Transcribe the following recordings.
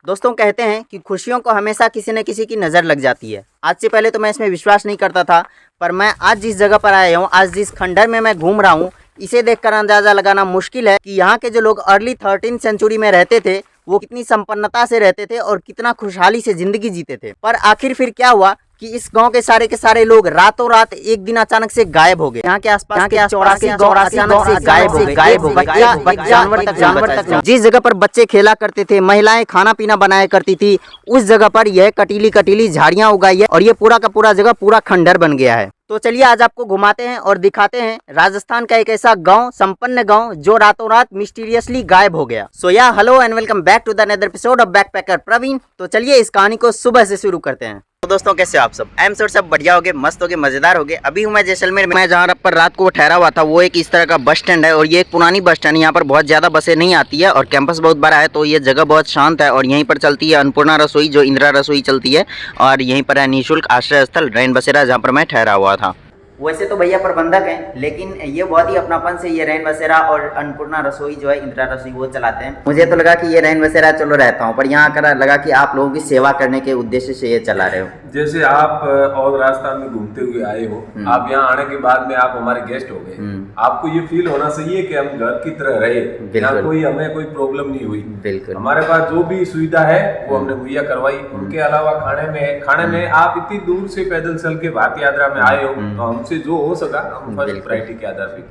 दोस्तों कहते हैं कि खुशियों को हमेशा किसी न किसी की नज़र लग जाती है। आज से पहले तो मैं इसमें विश्वास नहीं करता था, पर मैं आज जिस जगह पर आया हूँ, आज जिस खंडर में मैं घूम रहा हूँ, इसे देखकर अंदाज़ा लगाना मुश्किल है कि यहाँ के जो लोग अर्ली 13th सेंचुरी में रहते थे वो कितनी संपन्नता से रहते थे और कितना खुशहाली से ज़िंदगी जीते थे। पर आखिर फिर क्या हुआ कि इस गांव के सारे लोग रातों रात एक दिन अचानक से गायब हो गए। यहाँ के आसपास के 84 गांव अचानक से गायब हो गए। जानवर तक जिस जगह पर बच्चे खेला करते थे, महिलाएं खाना पीना बनाया करती थी, उस जगह पर यह कटीली कटीली झाड़ियां उगाई है और ये पूरा का पूरा जगह पूरा खंडर बन गया है। तो चलिए आज आपको घुमाते हैं और दिखाते हैं राजस्थान का एक ऐसा गांव, संपन्न गांव जो रातों रात मिस्टीरियसली गायब हो गया। So yeah hello and welcome back to the another episode of backpacker Praveen. तो चलिए इस कहानी को सुबह से शुरू करते हैं। तो दोस्तों कैसे हो आप सब? आई एम श्योर सब बढ़िया होगे, मस्त होगे, मजेदार होगे। अभी हूँ मैं जैसलमेर में। मैं जहाँ पर रात को ठहरा हुआ था वो एक इस तरह का बस स्टैंड है और ये एक पुरानी बस स्टैंड है। यहाँ पर बहुत ज़्यादा बसें नहीं आती है और कैंपस बहुत बड़ा है, तो ये जगह बहुत शांत है। और यहीं पर चलती है अन्नपूर्णा रसोई, जो इंदिरा रसोई चलती है, और यहीं पर है निःशुल्क आश्रय स्थल रैन बसेरा, जहाँ पर मैं ठहरा हुआ था। वैसे तो भैया प्रबंधक हैं, लेकिन ये बहुत ही अपनापन से ये रैन बसेरा और अन्नपूर्णा रसोई जो है, इंदिरा रसोई, वो चलाते हैं। मुझे तो लगा कि ये रैन बसेरा चलो रहता हूँ, पर यहाँ आकर लगा कि आप लोगों की सेवा करने के उद्देश्य से ये चला रहे हो। जैसे आप और राजस्थान में घूमते हुए आए हो, आप यहाँ आने के बाद में आप हमारे गेस्ट हो गए। आपको ये फील होना चाहिए कि हम घर की तरह रहे, यहाँ कोई हमें कोई प्रॉब्लम नहीं हुई। बिल्कुल, हमारे पास जो भी सुविधा है वो हमने मुहैया करवाई। उनके अलावा खाने में आप इतनी दूर से पैदल चल के भारत यात्रा में आए हो, तो हमसे जो हो सका हम फर्स्ट प्रायोरिटी के आधार पे।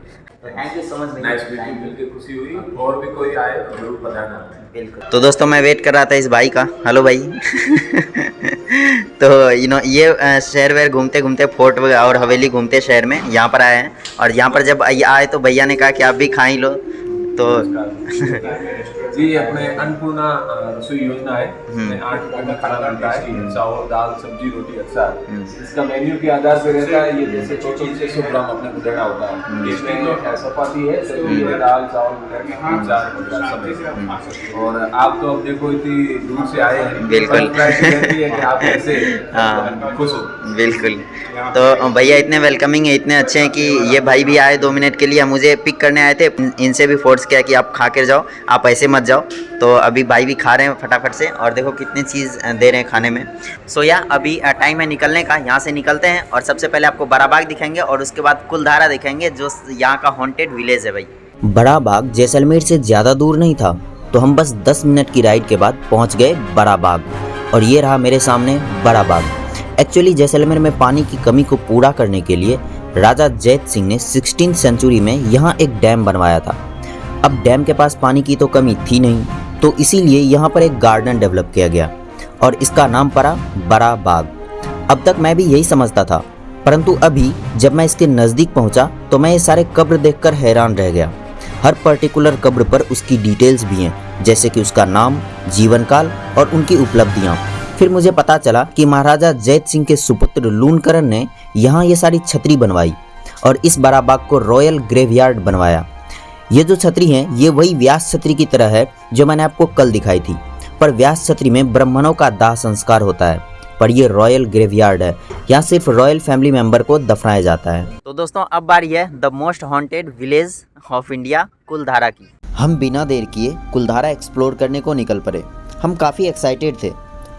Thank you so much, nice meeting, मिलके खुशी हुई। और भी कोई आए तो जरूर बताना। बिल्कुल। तो दोस्तों मैं वेट कर रहा था इस भाई का। हेलो भाई। तो ये शहर वहर घूमते घूमते, फोर्ट और हवेली घूमते शहर में यहाँ पर आए हैं। और यहाँ पर जब आए तो भैया ने कहा कि आप भी खा ही लो। तो जी अपने अन्नपूर्णा रसोई योजना है, 8 रुपए का खाना मिलता है, चावल दाल सब्जी रोटी अचार। इसका मेन्यू के आधार पे रहता है। ये जैसे टोटल 600 ग्राम अपने को देना होता है। इसमें चपाती है, सब्जी है, दाल चावल अचार। और आप तो अब देखो इतनी दूर से आए हैं, बिल्कुल है कि आप कैसे खुश हो। बिल्कुल। तो भैया इतने वेलकमिंग है, इतने अच्छे हैं कि ये भाई भी आए 2 मिनट के लिए, मुझे पिक करने आए थे। इनसे भी फोर्स किया कि आप खा कर जाओ, आप ऐसे मत जाओ। तो अभी भाई भी खा रहे हैं फटाफट से, और देखो कितनी चीज़ दे रहे हैं खाने में। सो या अभी टाइम है निकलने का। यहाँ से निकलते हैं और सबसे पहले आपको बड़ा बाग दिखाएंगे और उसके बाद कुलधारा दिखाएंगे, जो यहाँ का हॉन्टेड विलेज है। भाई बड़ा बाग जैसलमेर से ज़्यादा दूर नहीं था, तो हम बस 10 मिनट की राइड के बाद पहुँच गए बड़ा बाग। और ये रहा मेरे सामने बड़ा बाग। एक्चुअली जैसलमेर में पानी की कमी को पूरा करने के लिए राजा जैत सिंह ने 16th सेंचुरी में यहाँ एक डैम बनवाया था। अब डैम के पास पानी की तो कमी थी नहीं, तो इसीलिए यहाँ पर एक गार्डन डेवलप किया गया और इसका नाम पड़ा बड़ा बाग। अब तक मैं भी यही समझता था, परंतु अभी जब मैं इसके नज़दीक पहुँचा तो मैं ये सारे कब्र देखकर हैरान रह गया। हर पर्टिकुलर कब्र पर उसकी डिटेल्स भी हैं, जैसे कि उसका नाम, जीवन काल और उनकी उपलब्धियाँ। फिर मुझे पता चला कि महाराजा जैत सिंह के सुपुत्र लूणकरण ने यहाँ ये सारी छतरी बनवाई और इस बड़ा बाग को रॉयल ग्रेवयार्ड बनवाया। ये जो छतरी है ये वही व्यास छतरी की तरह है जो मैंने आपको कल दिखाई थी, पर व्यास छतरी में ब्राह्मणों का दाह संस्कार होता है, पर ये रॉयल ग्रेवयार्ड है, यहाँ सिर्फ रॉयल फैमिली मेंबर को दफनाया जाता है। तो दोस्तों अब बारी है the most haunted village of India, Kuldhara की। हम बिना देर किए कुलधारा एक्सप्लोर करने को निकल पड़े। हम काफ़ी एक्साइटेड थे,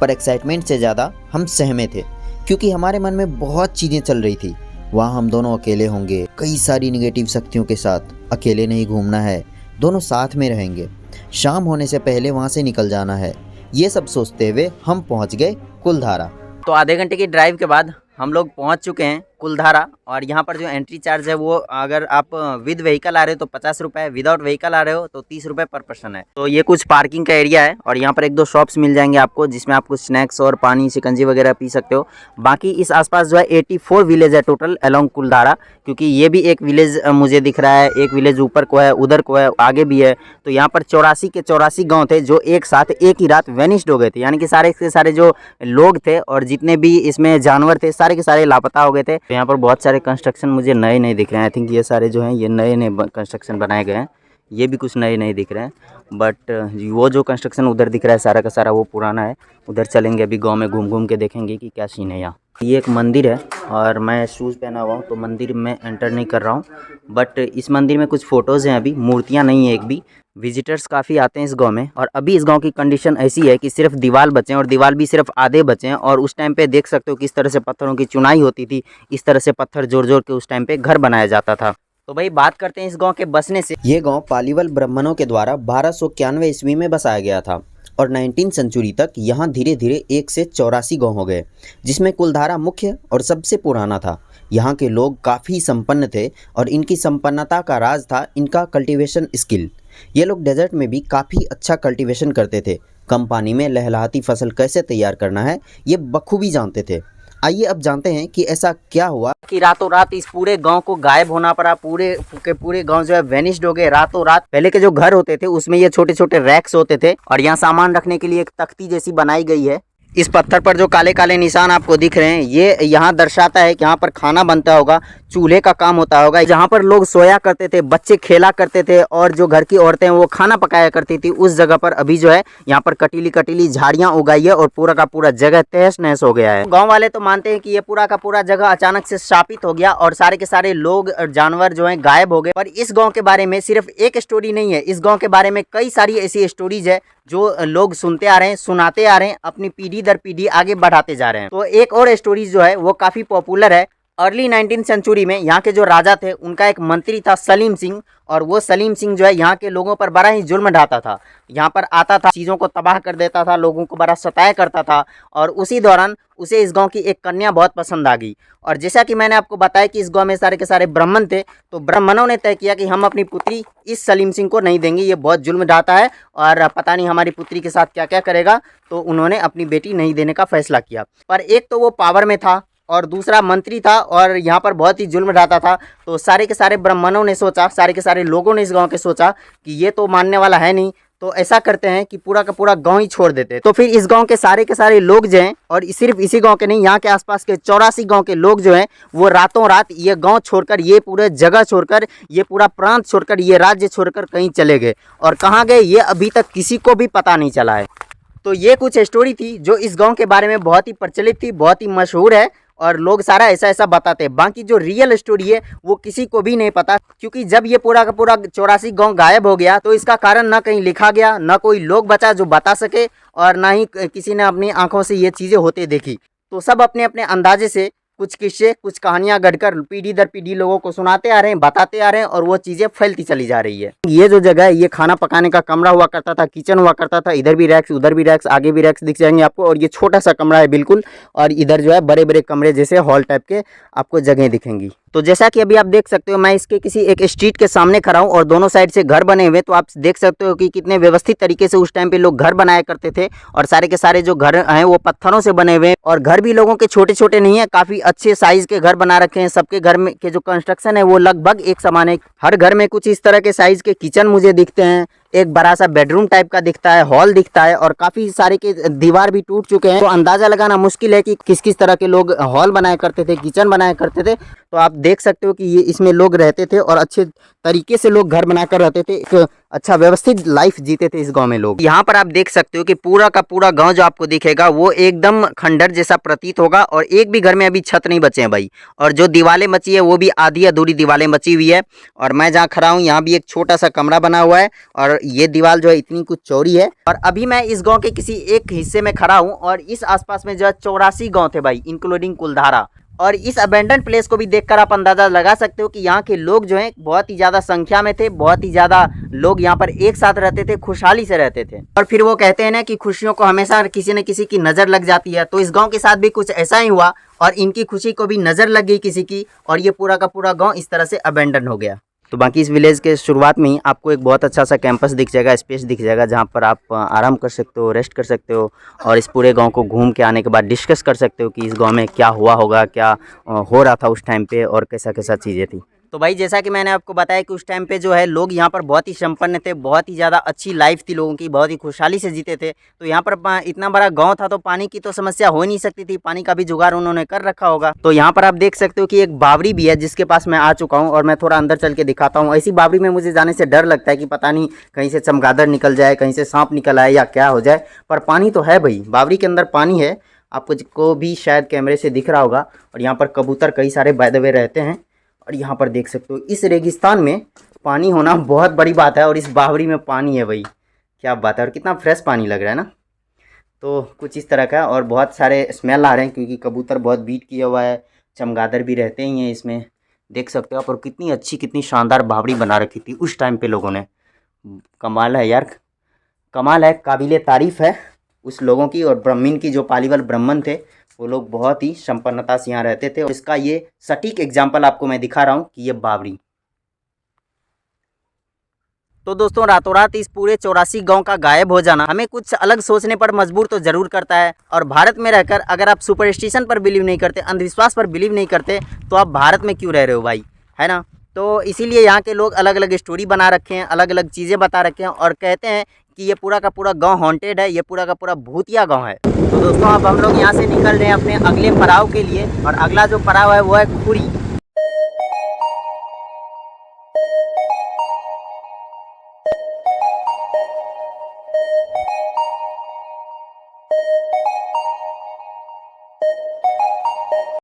पर एक्साइटमेंट से ज़्यादा हम सहमे थे, क्योंकि हमारे मन में बहुत चीज़ें चल रही थी। वहाँ हम दोनों अकेले होंगे, कई सारी निगेटिव शक्तियों के साथ। अकेले नहीं घूमना है, दोनों साथ में रहेंगे, शाम होने से पहले वहाँ से निकल जाना है। ये सब सोचते हुए हम पहुँच गए कुलधारा। तो आधे घंटे की ड्राइव के बाद हम लोग पहुँच चुके हैं कुलधारा। और यहाँ पर जो एंट्री चार्ज है वो, अगर आप विद व्हीकल आ रहे हो तो 50 रुपये, विदाउट व्हीकल आ रहे हो तो 30 रुपये पर पर्सन है। तो ये कुछ पार्किंग का एरिया है और यहाँ पर 1-2 शॉप्स मिल जाएंगे आपको, जिसमें आप कुछ स्नैक्स और पानी शिकंजी वगैरह पी सकते हो। बाकी इस आसपास जो है 84 विलेज है टोटल अलोंग कुलधारा, क्योंकि ये भी एक विलेज मुझे दिख रहा है, एक विलेज ऊपर को है, उधर को है, आगे भी है। तो यहाँ पर 84 के 84 गाँव थे जो एक साथ एक ही रात वेनिस्ड हो गए थे, यानी कि सारे के सारे जो लोग थे और जितने भी इसमें जानवर थे सारे के सारे लापता हो गए थे। तो यहाँ पर बहुत सारे कंस्ट्रक्शन मुझे नए नए दिख रहे हैं। आई थिंक ये सारे जो हैं ये नए नए कंस्ट्रक्शन बनाए गए हैं। ये भी कुछ नए नए दिख रहे हैं, बट वो जो कंस्ट्रक्शन उधर दिख रहा है सारा का सारा वो पुराना है। उधर चलेंगे अभी, गांव में घूम घूम के देखेंगे कि क्या सीन है यहाँ। ये एक मंदिर है और मैं शूज़ पहना हुआ हूँ तो मंदिर में एंटर नहीं कर रहा हूँ, बट इस मंदिर में कुछ फ़ोटोज़ हैं, अभी मूर्तियाँ नहीं है एक भी। विजिटर्स काफ़ी आते हैं इस गांव में। और अभी इस गांव की कंडीशन ऐसी है कि सिर्फ दीवार बचे हैं, और दीवार भी सिर्फ आधे बचे हैं। और उस टाइम पे देख सकते हो किस तरह से पत्थरों की चुनाई होती थी, इस तरह से पत्थर जोड़ जोड़ के उस टाइम पे घर बनाया जाता था। तो भाई बात करते हैं इस गांव के बसने से। ये गांव पालीवाल ब्राह्मणों के द्वारा 1291 ईस्वी में बसाया गया था, और 19 सेंचुरी तक यहाँ धीरे धीरे 1 से 84 गाँव हो गए, जिसमें कुलधारा मुख्य और सबसे पुराना था। यहाँ के लोग काफ़ी संपन्न थे, और इनकी संपन्नता का राज था इनका कल्टीवेशन स्किल। ये लोग डेजर्ट में भी काफ़ी अच्छा कल्टीवेशन करते थे। कम पानी में लहलहाती फसल कैसे तैयार करना है ये बखूबी जानते थे। आइए अब जानते हैं कि ऐसा क्या हुआ कि रातों रात इस पूरे गांव को गायब होना पड़ा। पूरे के पूरे गांव जो है वेनिस्ड हो गए रातों रात। पहले के जो घर होते थे उसमें ये छोटे छोटे रैक्स होते थे, और यहाँ सामान रखने के लिए एक तख्ती जैसी बनाई गई है। इस पत्थर पर जो काले काले निशान आपको दिख रहे हैं, ये यहाँ दर्शाता है कि यहाँ पर खाना बनता होगा, चूल्हे का काम होता होगा। जहाँ पर लोग सोया करते थे, बच्चे खेला करते थे, और जो घर की औरतें वो खाना पकाया करती थी, उस जगह पर अभी जो है यहाँ पर कटीली कटीली झाड़ियाँ उगाई है, और पूरा का पूरा जगह तहस नहस हो गया है। गाँव वाले तो मानते हैं कि ये पूरा का पूरा जगह अचानक से शापित हो गया, और सारे के सारे लोग और जानवर जो है गायब हो गए। पर इस गाँव के बारे में सिर्फ एक स्टोरी नहीं है, इस गाँव के बारे में कई सारी ऐसी स्टोरीज है जो लोग सुनते आ रहे हैं, सुनाते आ रहे हैं, अपनी पीढ़ी दर पीढ़ी आगे बढ़ाते जा रहे हैं। तो एक और स्टोरी जो है वो काफ़ी पॉपुलर है। अर्ली 19 सेंचुरी में यहाँ के जो राजा थे उनका एक मंत्री था सलीम सिंह, और वो सलीम सिंह जो है यहाँ के लोगों पर बड़ा ही जुल्म ढाता था। यहाँ पर आता था, चीज़ों को तबाह कर देता था, लोगों को बड़ा सताया करता था। और उसी दौरान उसे इस गांव की एक कन्या बहुत पसंद आ गई। और जैसा कि मैंने आपको बताया कि इस गांव में सारे के सारे ब्राह्मण थे, तो ब्राह्मणों ने तय किया कि हम अपनी पुत्री इस सलीम सिंह को नहीं देंगे, ये बहुत जुल्म ढाता है और पता नहीं हमारी पुत्री के साथ क्या क्या करेगा। तो उन्होंने अपनी बेटी नहीं देने का फैसला किया। पर एक तो वो पावर में था, और दूसरा मंत्री था, और यहाँ पर बहुत ही जुल्म ढाता था। तो सारे के सारे ब्राह्मणों ने सोचा, सारे के सारे लोगों ने इस गांव के सोचा कि ये तो मानने वाला है नहीं, तो ऐसा करते हैं कि पूरा का पूरा गांव ही छोड़ देते हैं। तो फिर इस गांव के सारे लोग जो हैं, और सिर्फ इसी गांव के नहीं, यहाँ के आसपास के 84 गांव के लोग जो हैं, वो रातों रात ये गांव छोड़कर, ये पूरे जगह छोड़कर, ये पूरा प्रांत छोड़कर, ये राज्य छोड़कर कहीं चले गए। और कहाँ गए ये अभी तक किसी को भी पता नहीं चला है। तो ये कुछ स्टोरी थी जो इस गांव के बारे में बहुत ही प्रचलित थी, बहुत ही मशहूर है, और लोग सारा ऐसा ऐसा बताते हैं। बाकी जो रियल स्टोरी है वो किसी को भी नहीं पता, क्योंकि जब ये पूरा का पूरा 84 गांव गायब हो गया तो इसका कारण ना कहीं लिखा गया, ना कोई लोग बचा जो बता सके, और ना ही किसी ने अपनी आंखों से ये चीज़ें होते देखी। तो सब अपने अपने अंदाजे से कुछ किस्से, कुछ कहानियां गढ़कर पीढ़ी दर पीढ़ी लोगों को सुनाते आ रहे हैं, बताते आ रहे हैं, और वो चीज़ें फैलती चली जा रही है। ये जो जगह है ये खाना पकाने का कमरा हुआ करता था, किचन हुआ करता था। इधर भी रैक्स, उधर भी रैक्स, आगे भी रैक्स दिख जाएंगे आपको। और ये छोटा सा कमरा है बिल्कुल, और इधर जो है बड़े बड़े कमरे जैसे हॉल टाइप के आपको जगह दिखेंगी। तो जैसा कि अभी आप देख सकते हो, मैं इसके किसी एक स्ट्रीट के सामने खड़ा हूँ, और दोनों साइड से घर बने हुए। तो आप देख सकते हो कि कितने व्यवस्थित तरीके से उस टाइम पे लोग घर बनाया करते थे, और सारे के सारे जो घर हैं वो पत्थरों से बने हुए हैं। और घर भी लोगों के छोटे छोटे नहीं है, काफ़ी अच्छे साइज़ के घर बना रखे हैं। सबके घर में के जो कंस्ट्रक्शन है वो लगभग एक समान है। हर घर में कुछ इस तरह के साइज़ के किचन मुझे दिखते हैं, एक बड़ा सा बेडरूम टाइप का दिखता है, हॉल दिखता है, और काफ़ी सारे के दीवार भी टूट चुके हैं। तो अंदाज़ा लगाना मुश्किल है कि किस किस तरह के लोग हॉल बनाया करते थे, किचन बनाया करते थे। तो आप देख सकते हो कि ये इसमें लोग रहते थे, और अच्छे तरीके से लोग घर बनाकर रहते थे, एक अच्छा व्यवस्थित लाइफ जीते थे इस गांव में लोग। यहाँ पर आप देख सकते हो कि पूरा का पूरा गांव जो आपको दिखेगा वो एकदम खंडर जैसा प्रतीत होगा, और एक भी घर में अभी छत नहीं बचे हैं भाई। और जो दीवारें बची है वो भी आधी अधूरी दीवारें बची हुई है। और मैं जहाँ खड़ा हूँ यहाँ भी एक छोटा सा कमरा बना हुआ है, और ये दीवार जो है इतनी कुछ चौड़ी है। और अभी मैं इस गाँव के किसी एक हिस्से में खड़ा हूँ, और इस आसपास में जो है 84 गाँव थे भाई, इंक्लूडिंग कुलधारा। और इस अबेंडन प्लेस को भी देखकर आप अंदाजा लगा सकते हो कि यहाँ के लोग जो हैं बहुत ही ज़्यादा संख्या में थे, बहुत ही ज़्यादा लोग यहाँ पर एक साथ रहते थे, खुशहाली से रहते थे। और फिर वो कहते हैं ना कि खुशियों को हमेशा किसी न किसी की नज़र लग जाती है। तो इस गांव के साथ भी कुछ ऐसा ही हुआ, और इनकी खुशी को भी नज़र लग गई किसी की, और ये पूरा का पूरा गाँव इस तरह से अबेंडन हो गया। तो बाकी इस विलेज के शुरुआत में ही आपको एक बहुत अच्छा सा कैंपस दिख जाएगा, स्पेस दिख जाएगा, जहाँ पर आप आराम कर सकते हो, रेस्ट कर सकते हो, और इस पूरे गांव को घूम के आने के बाद डिस्कस कर सकते हो कि इस गांव में क्या हुआ होगा, क्या हो रहा था उस टाइम पे, और कैसा कैसा चीज़ें थी। तो भाई जैसा कि मैंने आपको बताया कि उस टाइम पे जो है लोग यहाँ पर बहुत ही संपन्न थे, बहुत ही ज़्यादा अच्छी लाइफ थी लोगों की, बहुत ही खुशहाली से जीते थे। तो यहाँ पर इतना बड़ा गांव था तो पानी की तो समस्या हो नहीं सकती थी, पानी का भी जुगाड़ उन्होंने कर रखा होगा। तो यहाँ पर आप देख सकते हो कि एक बावड़ी भी है जिसके पास मैं आ चुका हूँ, और मैं थोड़ा अंदर चल के दिखाता हूँ। ऐसी बावड़ी में मुझे जाने से डर लगता है कि पता नहीं कहीं से चमगादड़ निकल जाए, कहीं से सांप निकल आए, या क्या हो जाए। पर पानी तो है भाई, बावड़ी के अंदर पानी है, आपको भी शायद कैमरे से दिख रहा होगा। और यहाँ पर कबूतर कई सारे बाय द वे रहते हैं। और यहाँ पर देख सकते हो इस रेगिस्तान में पानी होना बहुत बड़ी बात है, और इस बावड़ी में पानी है भाई, क्या बात है। और कितना फ्रेश पानी लग रहा है ना। तो कुछ इस तरह का, और बहुत सारे स्मेल आ रहे हैं क्योंकि कबूतर बहुत बीट किया हुआ है, चमगादड़ भी रहते ही हैं इसमें, देख सकते हो आप। और कितनी अच्छी कितनी शानदार बावड़ी बना रखी थी उस टाइम पे लोगों ने। कमाल है यार, कमाल है, काबिले तारीफ़ है उस लोगों की। और ब्राह्मण की जो पालीवाल ब्राह्मण थे, वो लोग बहुत ही संपन्नता से यहाँ रहते थे। और इसका ये सटीक एग्जाम्पल आपको मैं दिखा रहा हूँ कि ये बावड़ी। तो दोस्तों, रातों रात इस पूरे 84 गांव का गायब हो जाना हमें कुछ अलग सोचने पर मजबूर तो ज़रूर करता है। और भारत में रहकर अगर आप सुपरस्टिशन पर बिलीव नहीं करते, अंधविश्वास पर बिलीव नहीं करते, तो आप भारत में क्यों रह रहे हो भाई, है ना। तो इसीलिए यहाँ के लोग अलग अलग स्टोरी बना रखे हैं, अलग अलग चीज़ें बता रखे हैं, और कहते हैं कि ये पूरा का पूरा गाँव हॉन्टेड है, ये पूरा का पूरा भूतिया गाँव है। तो दोस्तों, अब हम लोग यहाँ से निकल रहे हैं अपने अगले पड़ाव के लिए, और अगला जो पड़ाव है वो है खुरी।